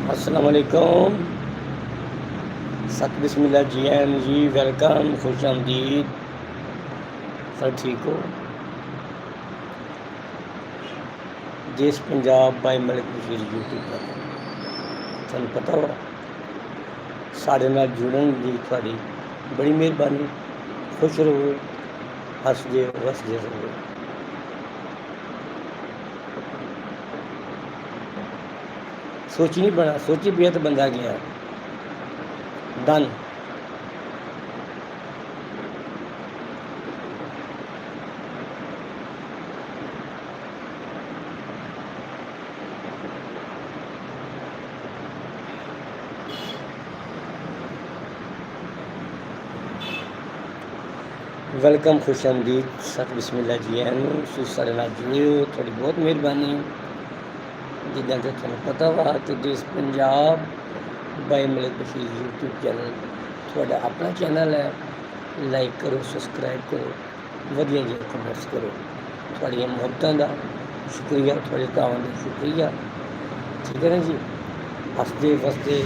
अस्सलाम वालेकुम। सत बिस्मिल्लाह जी एन जी, वेलकम, खुश आमदीद। सब ठीक हो? देश पंजाब बाई मलिक बशीर यूट्यूब पर तुहानूं पता वा साढ़े नाल जुड़न दी तुहाडी बड़ी मेहरबानी। खुश रहो, हसदे वसदे रहो। सोची नहीं बना, सोची पिया तो बंदा गया डन। वेलकम, खुश आमदीद, सत बिस्मिल्लाह जी एन। तुसीं साढ़े नाल जुड़े हो, थोड़ी बहुत मेहरबानी। जिद्दां कि तुहानूं पता वा कि देश Punjab by Malik Bashir YouTube channel तुहाडा अपना चैनल है। लाइक करो, सबसक्राइब करो, वधिया जिहे कमेंट्स करो। तुहाड़ियां मुहब्बतां दा शुक्रिया, तुहाडे दुआवां दा शुक्रिया। ठीक है ना जी। हसदे वसदे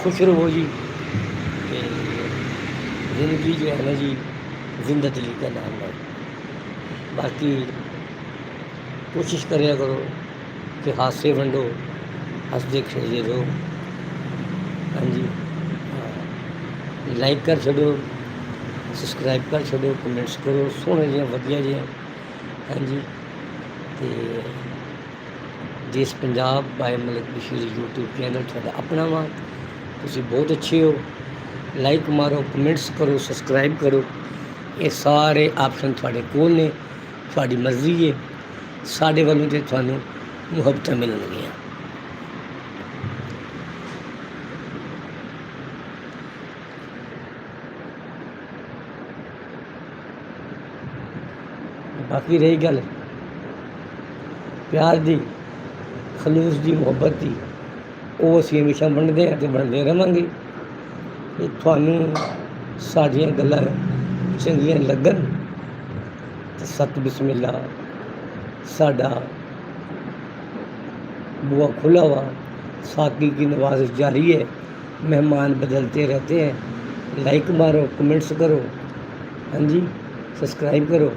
खुश रहो जी। ते जिंदगी जो है ना जी, जिंदा दिली का नाम है। बाकी कोशिश करा करो कि हादसे वंडो, हसदे खेलते रहो। हाँ जी, लाइक कर छो, सबसक्राइब कर छो, कमेंट्स करो सोहने जिहा वधिया जिहा। हाँ जी, तो देश Punjab by Malik Bashir YouTube channel तुहाडा अपना वा। तुसीं बहुत अच्छे हो। लाइक मारो, कमेंट्स करो, सबसक्राइब करो। ये सारे ऑप्शन तुहाडे कोल ने, तुहाडी मर्जी है। साडे वालों ते तुहानूं मुहब्बतां मिलणगियां। बाकी रही गल प्यार दी, खलूस दी, मुहब्बत दी, वो असीं हमेशा वंडदे हैं ते वंडदे रहांगे। ते तुहानूं साडीआं गल्लां चंगियां लगन तो सत बिस्मिल्ला, साडा बुआ खुला हुआ, साकी की नवाज़ जारी है। मेहमान बदलते रहते हैं। लाइक मारो, कमेंट्स करो। हाँ जी, सबसक्राइब करो।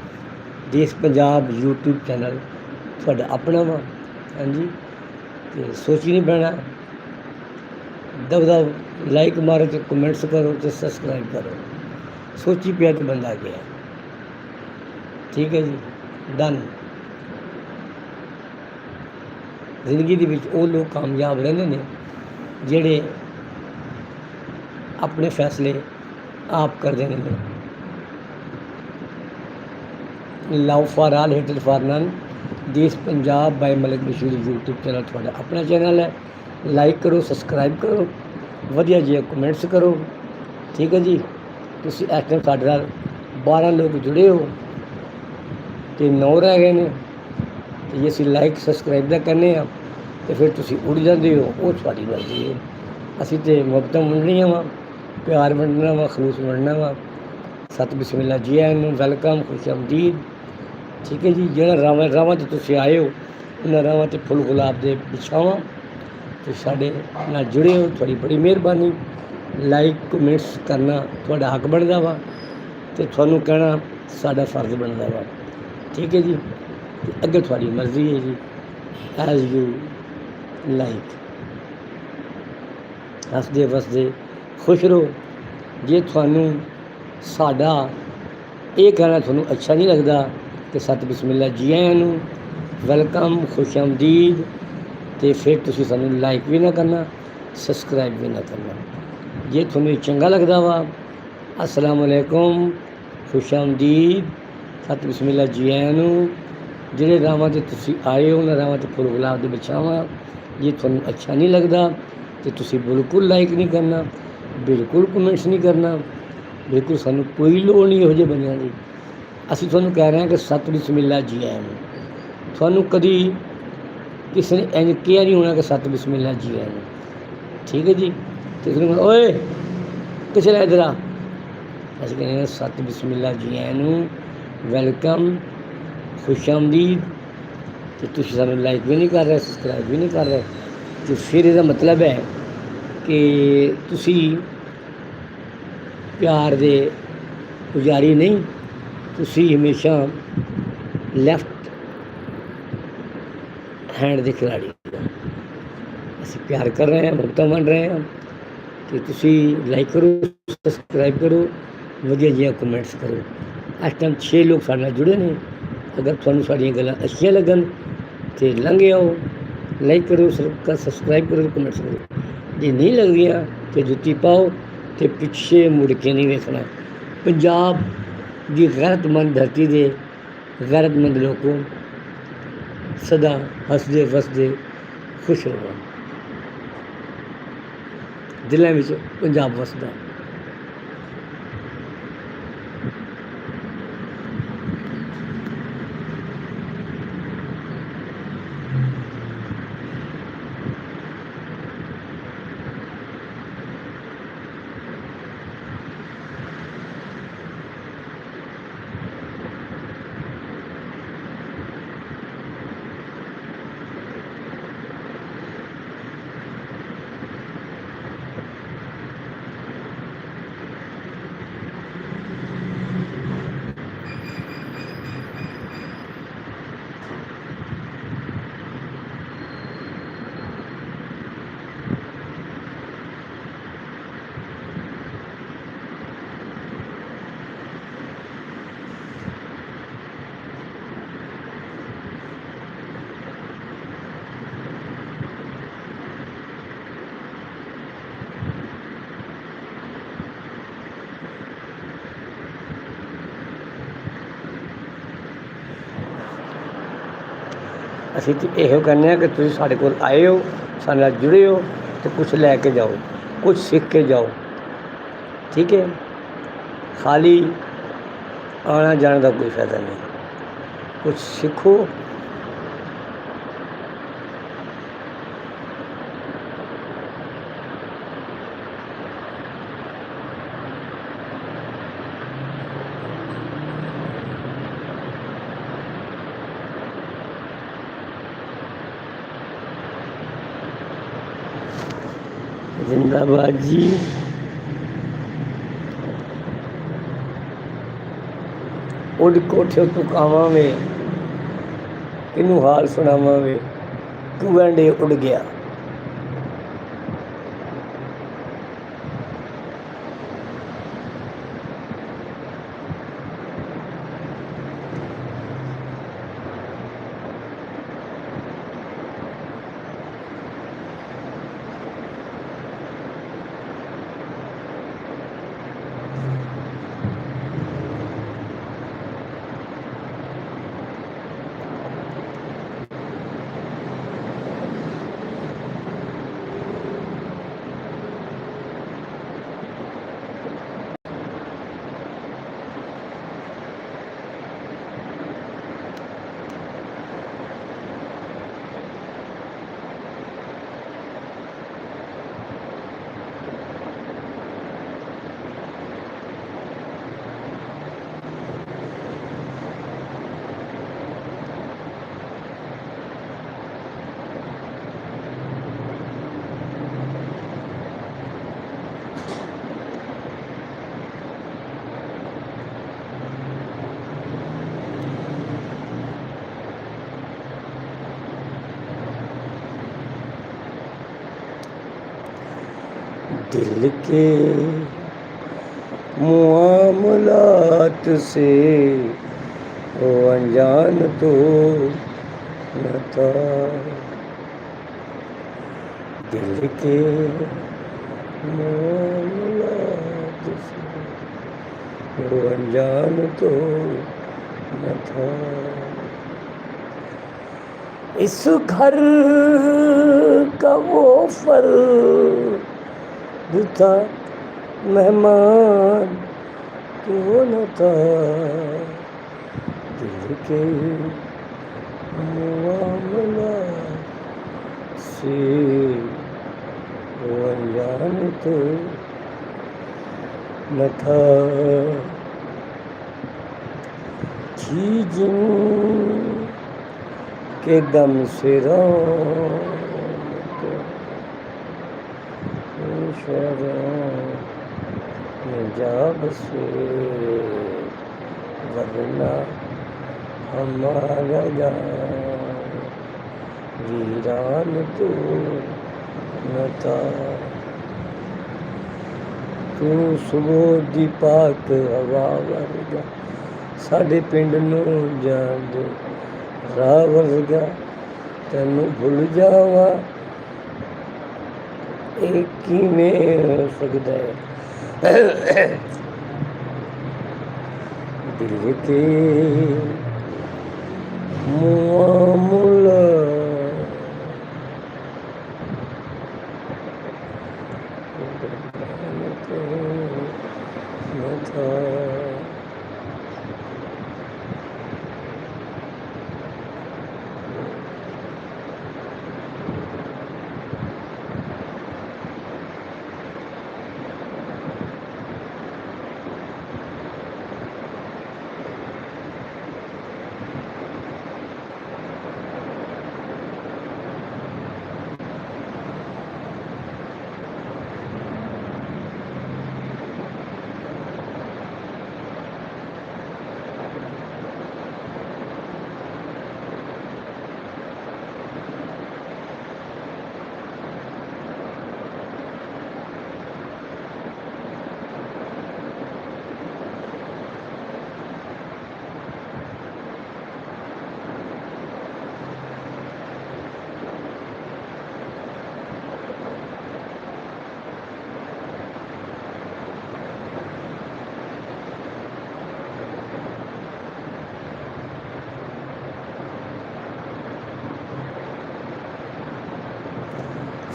देश पंजाब यूट्यूब चैनल तुहाडा अपना वा। हाँ जी, तो सोची नहीं पैना, दब दब लाइक मारो तो कमेंट्स करो तो सबसक्राइब करो। सोची पिया तो बंदा गया। ठीक है जी, डन। जिंदगी दे विच वो लोग कामयाब रहंदे ने जेह्ड़े अपने फैसले आप करदे ने। Love for all, hatred for none. देश Punjab by Malik Bashir YouTube channel तुहाडा अपना चैनल है। लाइक करो, सबसक्राइब करो, वधिया जिहे कमेंट्स करो। ठीक है जी। तुसीं इस टाइम साडे नाल 12 लोग जुड़े हो तो 9 रह गए ने। तो जे असीं लाइक सबसक्राइब दा करने आ तो फिर तुसीं उड़ जांदे हो, वो तुहाडी मर्जी है। असीं ते मुहब्बतां वंडणियां वा, प्यार वंडना वा, खलूस वंडना वा। सत बिस्मिल्ला जी आयन, वेलकम, खुश आमदीद। ठीक है जी। जिहड़ा रावां ते तुसीं आए हो, उन्हां रावां ते फुल गुलाब दे बिछावां ते साडे नाल जुड़े हो, तुहाडी बड़ी मेहरबानी। लाइक कमेंट्स करना तुहाडा हक बनदा वा ते तुहानूं कहना साडा फर्ज बनदा वा। ठीक है जी। अगे तुहाडी मर्जी है जी, एज यू लाइक। हसदे वसदे खुश रहो। जे तुहानूं साडा ये कहना तुहानूं अच्छा नहीं लगदा तो सत बिस्मिल्ला जी आयां नूं, वेलकम, खुश आमदीद। तो फिर तुसीं सानूं लाइक भी ना करना, सबसक्राइब भी ना करना। जे तुहानूं चंगा लगदा वा, अस्सलाम वालेकुम, खुश आमदीद, सत बिस्मिल्ला जी आयां नूं। ਜਿਹੜੇ ਰਾਵਾਂ 'ਤੇ ਤੁਸੀਂ ਆਏ ਹੋ ਉਹਨਾਂ ਰਾਵਾਂ 'ਤੇ ਫੁੱਲ ਗੁਲਾਬ ਦੇ ਵਿਛਾਵਾਂ। ਜੇ ਤੁਹਾਨੂੰ ਅੱਛਾ ਨਹੀਂ ਲੱਗਦਾ ਤਾਂ ਤੁਸੀਂ ਬਿਲਕੁਲ ਲਾਈਕ ਨਹੀਂ ਕਰਨਾ, ਬਿਲਕੁਲ ਕਮੈਂਟਸ ਨਹੀਂ ਕਰਨਾ, ਬਿਲਕੁਲ ਸਾਨੂੰ ਕੋਈ ਲੋੜ ਨਹੀਂ ਇਹੋ ਜਿਹੇ ਬੰਦਿਆਂ ਦੀ। ਅਸੀਂ ਤੁਹਾਨੂੰ ਕਹਿ ਰਹੇ ਹਾਂ ਕਿ ਸਤ ਬਿਸਮਿल्ला ਜੀ ਆਇਆਂ ਨੂੰ। ਤੁਹਾਨੂੰ ਕਦੀ ਕਿਸੇ ਨੇ ਇੰਝ ਕਿਹਾ ਨਹੀਂ ਹੋਣਾ ਕਿ ਸਤ ਬਿਸਮਿल्ला ਜੀ ਆਇਆਂ ਨੂੰ। ਠੀਕ ਹੈ ਜੀ। ਕਿਸੇ ਨੂੰ ਓਏ ਕਿਸੇ ਨੇ ਇੱਧਰ ਆ, ਅਸੀਂ ਕਹਿੰਦੇ ਹਾਂ ਸਤ ਬਿਸਮਿल्ला ਜੀ ਆਇਆਂ ਨੂੰ, ਵੈਲਕਮ, खुश आमदीद। तो तुसीं सानूं लाइक भी नहीं कर रहे, सबसक्राइब भी नहीं कर रहे। तो फिर इसका मतलब है कि तुसी प्यार दे पुजारी नहीं, तुसी हमेशा लैफ्ट हैंड के खिलाड़ी हो। ਅਸੀਂ ਪਿਆਰ ਕਰ ਰਹੇ ਹਾਂ, ਮੁਹੱਬਤਾਂ ਮੰਨ ਰਹੇ ਹਾਂ ਕਿ ਤੁਸੀਂ ਲਾਈਕ ਕਰੋ, ਸਬਸਕ੍ਰਾਈਬ ਕਰੋ, ਵਧੀਆ ਜਿਹੀਆਂ ਕਮੈਂਟਸ ਕਰੋ। ਇਸ ਟਾਈਮ 6 ਲੋਕ ਸਾਡੇ ਨਾਲ ਜੁੜੇ ਨੇ। ਅਗਰ ਤੁਹਾਨੂੰ ਸਾਡੀਆਂ ਗੱਲਾਂ ਅੱਛੀਆਂ ਲੱਗਣ ਤੇ ਲੰਘ ਆਓ, ਲਾਈਕ ਕਰੋ, ਸਬਸਕ੍ਰਾਈਬ ਕਰੋ, ਕਮੈਂਟਸ ਕਰੋ। ਜੇ ਨਹੀਂ ਲੱਗਦੀਆਂ ਤੇ ਜੁੱਤੀ ਪਾਓ ਤੇ ਪਿੱਛੇ ਮੁੜ ਕੇ ਨਹੀਂ ਵੇਖਣਾ। ਪੰਜਾਬ ਦੀ ਗੈਰਤਮੰਦ ਧਰਤੀ ਦੇ ਗੈਰਤਮੰਦ ਲੋਕੋ, ਸਦਾ ਹੱਸਦੇ ਵਸਦੇ ਖੁਸ਼ ਰਹੋ। ਦਿਲਾਂ ਵਿੱਚ ਪੰਜਾਬ ਵਸਦਾ। ਅਸੀਂ ਤਾਂ ਇਹੋ ਕਹਿੰਦੇ ਹਾਂ ਕਿ ਤੁਸੀਂ ਸਾਡੇ ਕੋਲ ਆਏ ਹੋ, ਸਾਡੇ ਨਾਲ ਜੁੜੇ ਹੋ ਅਤੇ ਕੁਛ ਲੈ ਕੇ ਜਾਓ, ਕੁਛ ਸਿੱਖ ਕੇ ਜਾਓ। ਠੀਕ ਹੈ, ਖਾਲੀ ਆਉਣਾ ਜਾਣ ਦਾ ਕੋਈ ਫਾਇਦਾ ਨਹੀਂ। ਕੁਛ ਸਿੱਖੋ। जिंदाबाद जी। उड़ कोठे तू कावां वे, किनू हाल सुनावां वे, कुएंडे उड़ गया। दिल के मुआमलात से वो अनजान तो न था। दिल के मुआमलात से वो अनजान तो न था। इस घर का वो फर्द था, मेहमान क्यों न था। दिल के मामला से वो अनजान तो न था। थी जिन के दम से रात शहरों में जा बसे, वरना हमारा गाँव वीरान तो न था। तू सुबह दी पाक हवा वर्गा, साडे पिंड नूं जांदे राह वर्गा, तैनूं भुल जावां ਇਹ ਕਿਵੇਂ ਹੋ ਸਕਦਾ ਹੈ। ਦਿਲ ਕੇ ਮੁਆਮਲਾ ਨਾ ਥਾ।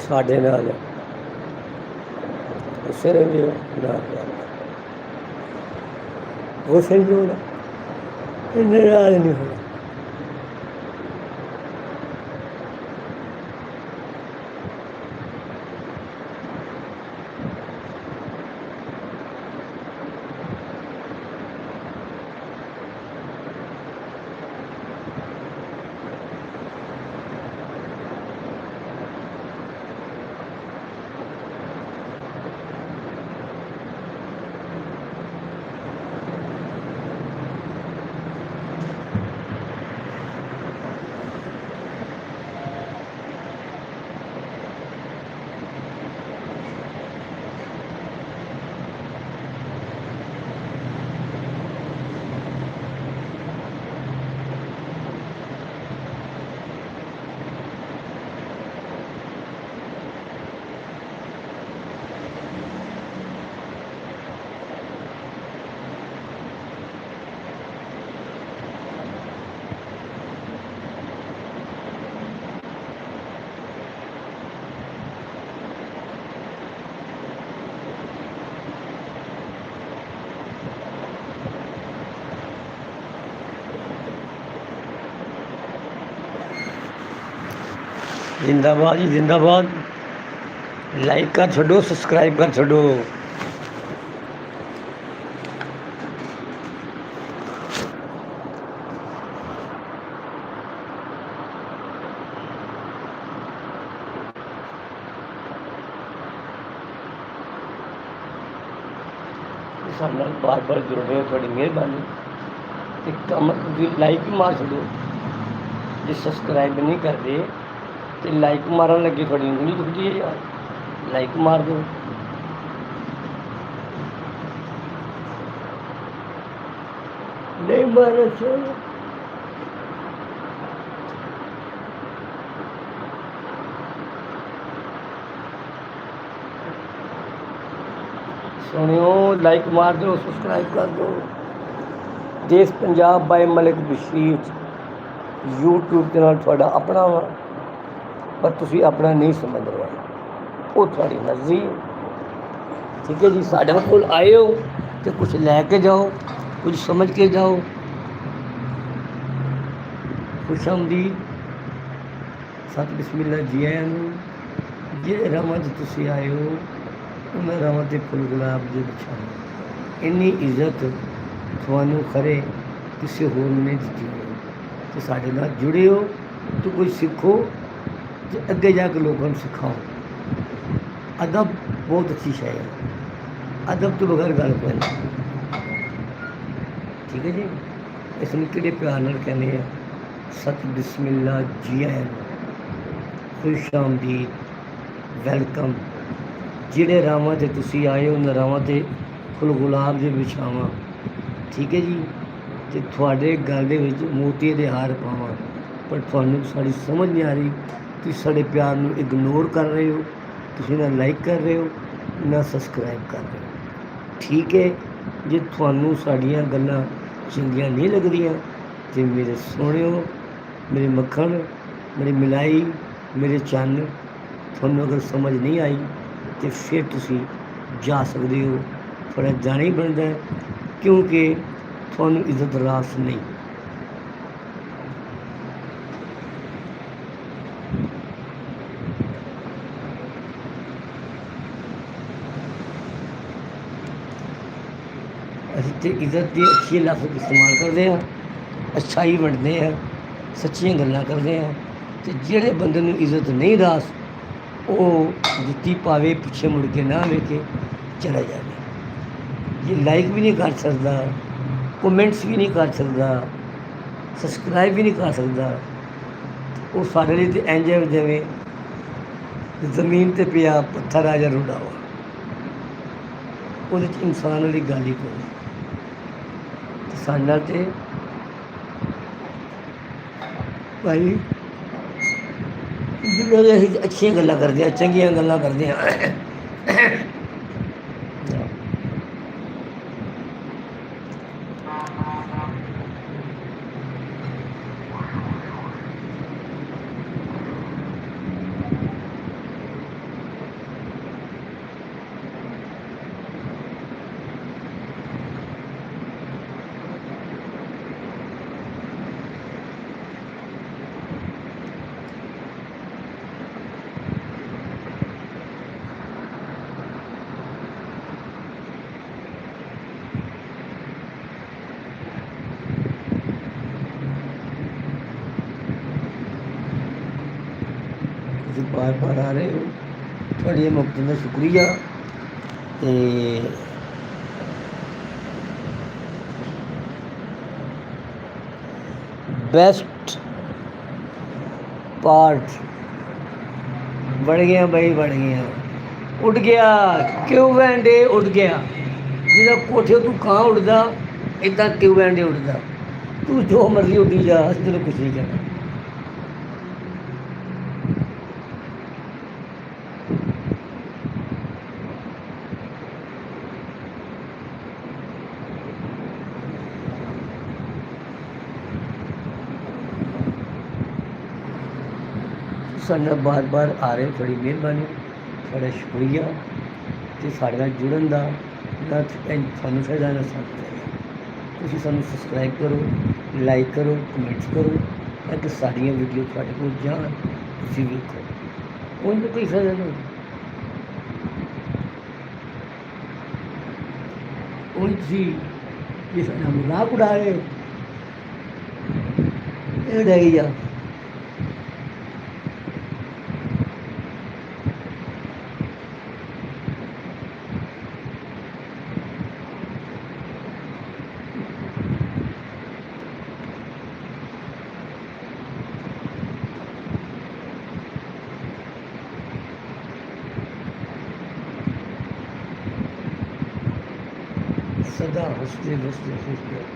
ਸਾਡੇ ਨਾਲ ਉਸੇ ਰਹਿੰਦੇ ਹੋ ਨਾ ਉਸੇ ਹੀ ਹੋਣਾ, ਇਹਨੇ ਨਾਲ ਨਹੀਂ ਹੋਣਾ। जिंदाबाद जी जिंदाबाद। लाइक कर छोड़ो, सब्सक्राइब कर छोड़ो। ਸਾਡੇ ਨਾਲ ਬਾਰ ਬਾਰ ਜੁੜ ਰਹੇ ਹੋ, ਤੁਹਾਡੀ ਮਿਹਰਬਾਨੀ। ਤੇ ਕੰਮ ਤੁਸੀਂ ਲਾਈਕ ਵੀ ਮਾਰ ਛੱਡੋ, ਜੇ ਸਬਸਕ੍ਰਾਈਬ ਨਹੀਂ ਕਰਦੇ ਤੇ ਲਾਈਕ ਮਾਰਨ ਲੱਗੇ ਤੁਹਾਡੀ ਉਂਗਲੀ ਦੁਖਦੀ ਹੈ ਯਾਰ, ਲਾਈਕ ਮਾਰ ਦਿਓ। ਨਹੀਂ ਮਾਰਨਾ ਚਾਹੀਦਾ। ਸੁਣਿਓ, ਲਾਈਕ ਮਾਰ ਦਿਓ, ਸਬਸਕ੍ਰਾइब ਕਰ ਦਿਓ। ਦੇਸ਼ ਪੰਜਾਬ ਬਾਈ ਮਲਿਕ ਬਸ਼ੀਰ YouTube ਚੈਨਲ ਤੁਹਾਡਾ ਆਪਣਾ ਵਾ, ਪਰ ਤੁਸੀਂ ਆਪਣਾ ਨਹੀਂ ਸਮਝ ਰਹੇ, ਉਹ ਤੁਹਾਡੀ ਮਰਜ਼ੀ ਹੈ। ਠੀਕ ਹੈ ਜੀ। ਸਾਡੇ ਕੋਲ ਆਏ ਹੋ ਤੇ ਕੁਝ ਲੈ ਕੇ ਜਾਓ, ਕੁਝ ਸਮਝ ਕੇ ਜਾਓ। ਖੁਸ਼ਾਮਦੀਦ, ਸਤਿ ਬਿਸਮਿਲ੍ਲਾ ਜੀ ਆਇਆਂ ਨੂੰ। ਜਿਹੜੇ ਰਾਵਾਂ 'ਚ ਤੁਸੀਂ ਆਏ ਹੋ ਉਹਨਾਂ ਰਾਵਾਂ 'ਤੇ ਫੁੱਲ ਗੁਲਾਬ ਦੇ ਵਿਛਾਓ। ਇੰਨੀ ਇੱਜ਼ਤ ਤੁਹਾਨੂੰ ਖਰੇ ਕਿਸੇ ਹੋਰ ਨੇ ਦਿੱਤੀ ਹੈ। ਤੇ ਸਾਡੇ ਨਾਲ ਜੁੜੇ ਹੋ ਤੇ ਕੁਝ ਸਿੱਖੋ ਤੇ ਅੱਗੇ ਜਾ ਕੇ ਲੋਕਾਂ ਨੂੰ ਸਿਖਾਓ। ਅਦਬ बहुत अच्छी शय है। अदब तो बगैर गल कोई नहीं। ठीक है जी, इसमें किहड़े प्यार नाल कहने हैं सत बिस्मिल्ला जी आया नूं, खुश आमदीद, वैलकम। ਜਿਹੜੇ ਰਾਵਾਂ 'ਤੇ ਤੁਸੀਂ ਆਏ ਹੋ ਉਹਨਾਂ ਰਾਵਾਂ 'ਤੇ ਫੁੱਲ ਗੁਲਾਬ ਦੇ ਵਿਛਾਵਾਂ। ਠੀਕ ਹੈ ਜੀ, ਅਤੇ ਤੁਹਾਡੇ ਗਲ ਦੇ ਵਿੱਚ ਮੋਤੀ ਦੇ ਹਾਰ ਪਾਵਾਂ। ਪਰ ਤੁਹਾਨੂੰ ਸਾਡੀ ਸਮਝ ਨਹੀਂ ਆ ਰਹੀ, ਤੁਸੀਂ ਸਾਡੇ ਪਿਆਰ ਨੂੰ ਇਗਨੋਰ ਕਰ ਰਹੇ ਹੋ, ਤੁਸੀਂ ਨਾ ਲਾਈਕ ਕਰ ਰਹੇ ਹੋ ਨਾ ਸਬਸਕ੍ਰਾਈਬ ਕਰ ਰਹੇ ਹੋ। ਠੀਕ ਹੈ, ਜੇ ਤੁਹਾਨੂੰ ਸਾਡੀਆਂ ਗੱਲਾਂ ਚੰਗੀਆਂ ਨਹੀਂ ਲੱਗਦੀਆਂ ਤਾਂ ਮੇਰੇ ਸੋਹਣਿਓ, ਮੇਰੇ ਮੱਖਣ, ਮੇਰੀ ਮਿਲਾਈ, ਮੇਰੇ ਚੰਨ, ਤੁਹਾਨੂੰ ਅਗਰ ਸਮਝ ਨਹੀਂ ਆਈ तो फिर तुसी जा सकते हो। थोड़ा जाना ही बनता है क्योंकि थानू इज्जत रास नहीं। असीं ते इज्जत की अच्छी लफ्ज़ इस्तेमाल करते हैं, अच्छाई वंडते हैं, सच्चियां गल्लां करते हैं। तो जिहड़े बंदे नूं इज्जत नहीं रास वो जुत्ती पावे पिछे मुड़ के ना वेखे चला जाए। ये लाइक भी नहीं कर सकता, कमेंट्स भी नहीं कर सकता, सब्सक्राइब भी नहीं कर सकता। वो सारे लिए तो इंज है जिवें जमीन ते पिया पत्थर आ जा रुड़ा हुआ, वो इंसान वाली गल ही कोई। साडे नाल ते भाई जिन्होंने असीं अच्छियां गल्लां करदे हैं, चंगियां गल्लां करदे हैं। बार बार आ रहे हो, थोड़ी मुफ्त का शुक्रिया। तो बेस्ट पार्ट बढ़ गया भाई, बढ़ गया, उड़ गया क्यों वैंडे उड़ गया। जिदा कोठे तू कहाँ उड़दा, इदा क्यों वैंडे उड़दा। तू जो मर्जी उड़ी जा, अस तेन कुछ नहीं कहना। साढ़े बार बार आ रहे हो, बड़ी मेहरबानी, थोड़ा शुक्रिया। तो साढ़े नाल जुड़न का ना सानू फायदा ना सानू फायदा। तुसीं सानू सबसक्राइब करो, लाइक करो, कमेंट्स करो ताकि साड़ियाँ वीडियो तुहाडे कोल जान, तुसीं वेखो। उन्हें तो कोई फायदा नहीं। उन तुसीं ये साडा मजाक उड़ा रहे हो, ये उड़ाई जा। सदा हंसते हंसते हंसते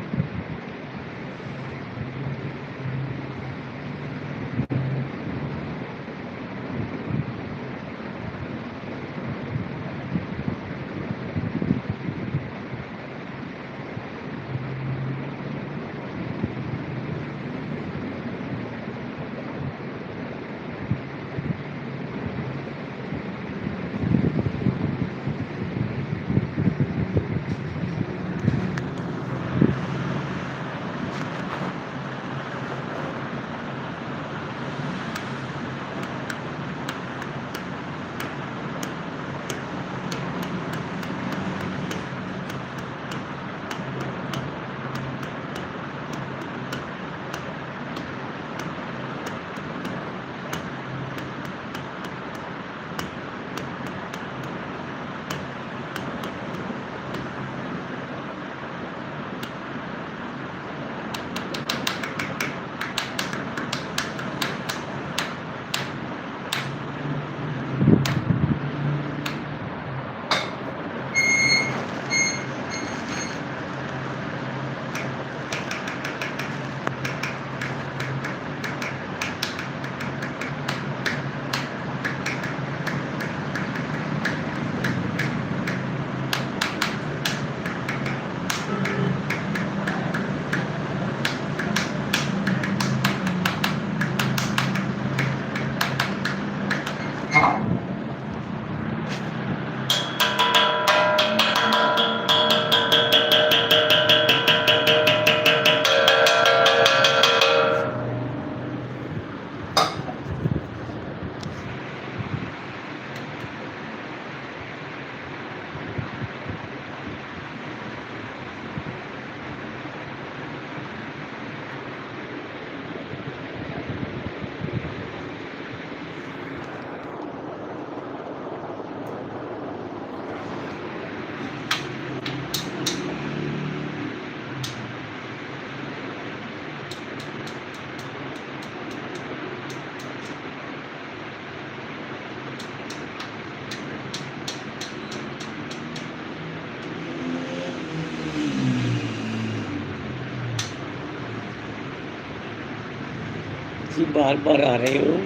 ਤੁਸੀਂ ਬਾਰ-ਬਾਰ ਆ ਰਹੇ ਹੋ,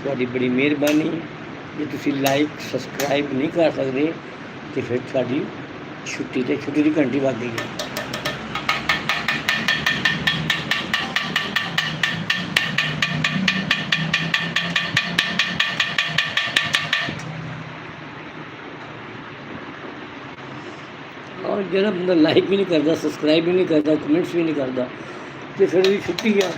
ਤੁਹਾਡੀ ਬੜੀ ਮਿਹਰਬਾਨੀ। ਜੇ ਤੁਸੀਂ ਲਾਈਕ ਸਬਸਕ੍ਰਾਈਬ ਨਹੀਂ ਕਰ ਸਕਦੇ ਤਾਂ ਫਿਰ ਤੁਹਾਡੀ ਛੁੱਟੀ ਦੀ ਘੰਟੀ ਵੱਜ ਗਈ ਹੈ। ਔਰ ਜਿਹੜਾ ਬੰਦਾ ਲਾਈਕ ਵੀ ਨਹੀਂ ਕਰਦਾ, ਸਬਸਕ੍ਰਾਈਬ ਵੀ ਨਹੀਂ ਕਰਦਾ, ਕਮੈਂਟਸ ਵੀ ਨਹੀਂ ਕਰਦਾ, ਤੇ ਫਿਰ ਉਹਦੀ ਛੁੱਟੀ ਆ।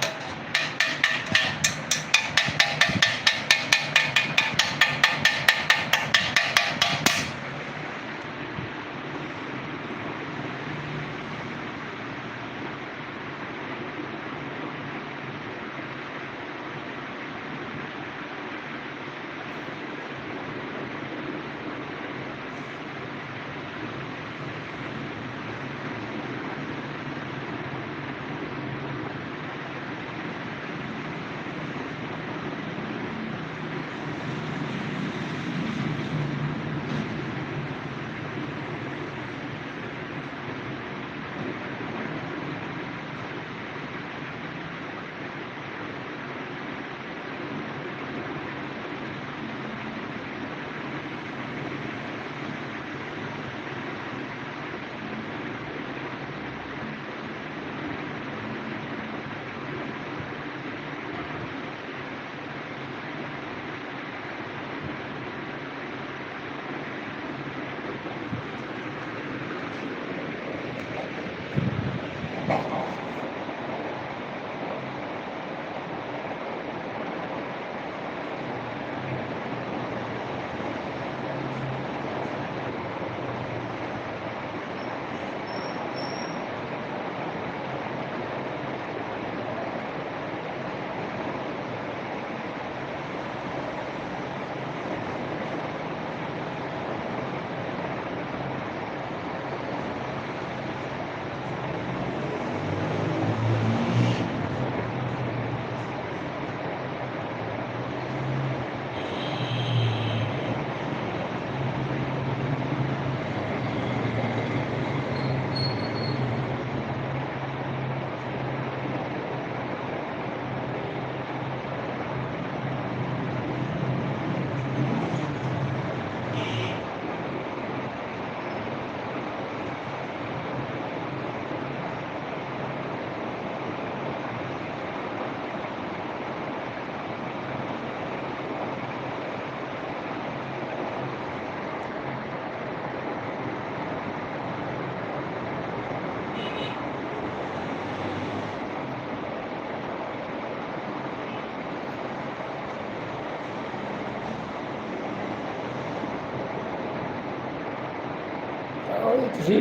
ਤੁਸੀਂ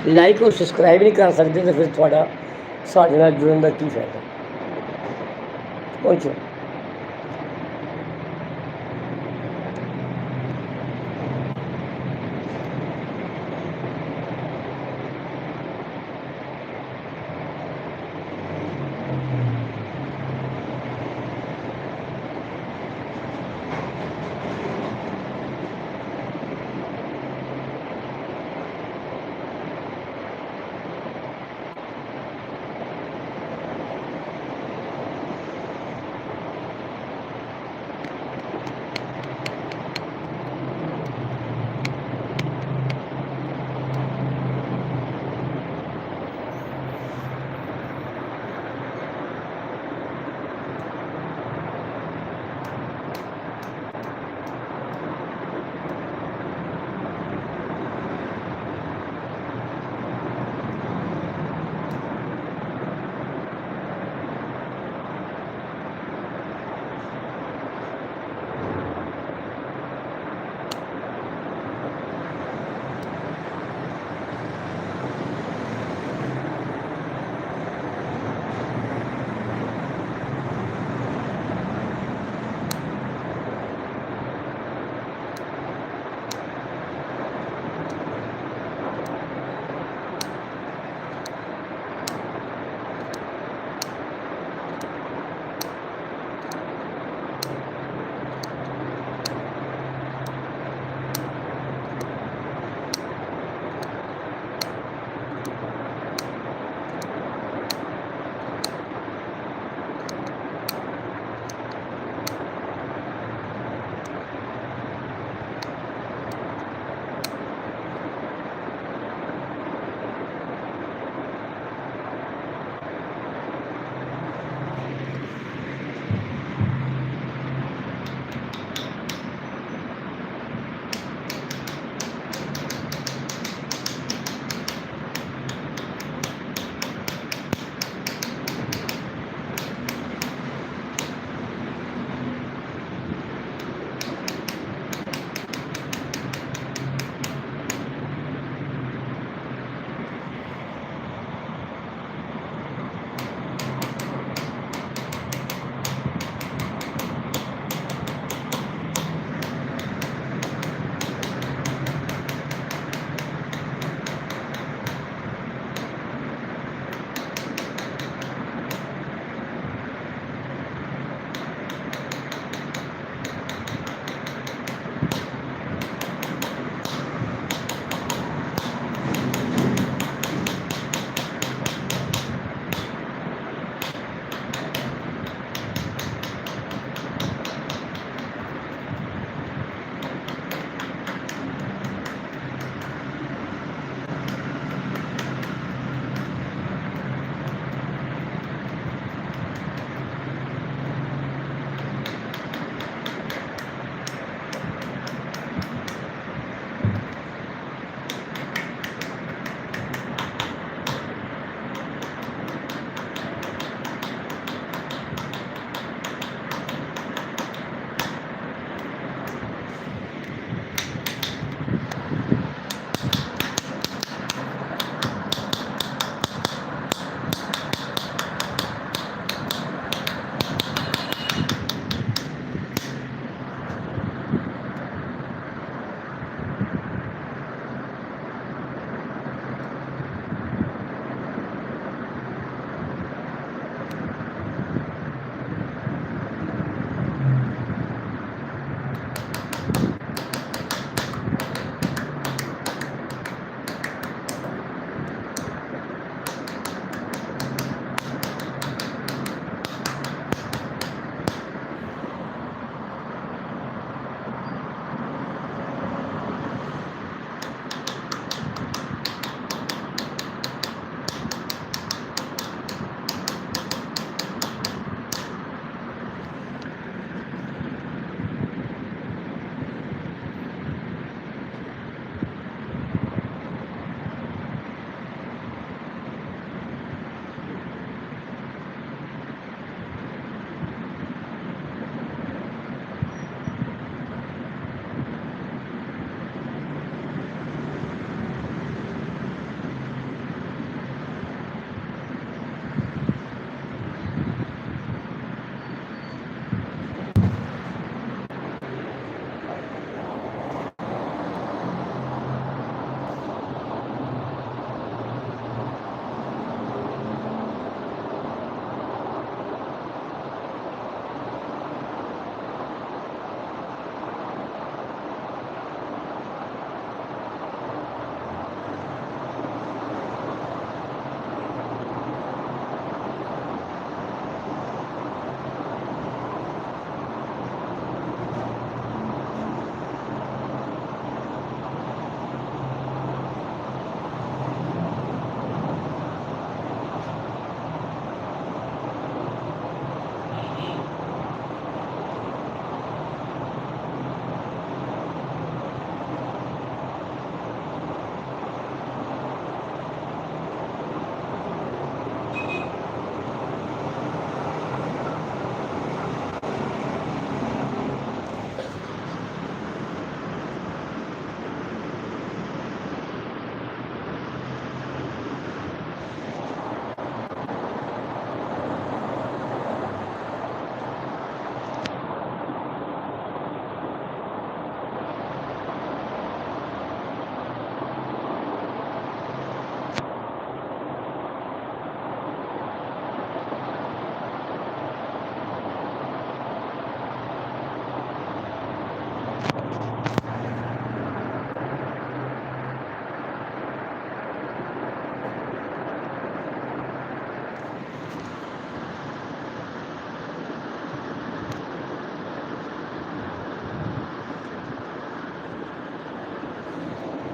ਲਾਈਕ ਔਰ ਸਬਸਕ੍ਰਾਈਬ ਨਹੀਂ ਕਰ ਸਕਦੇ ਤਾਂ ਫਿਰ ਤੁਹਾਡਾ ਸਾਡੇ ਨਾਲ ਜੁੜਨ ਦਾ ਕੀ ਫਾਇਦਾ। ਪਹੁੰਚੋ।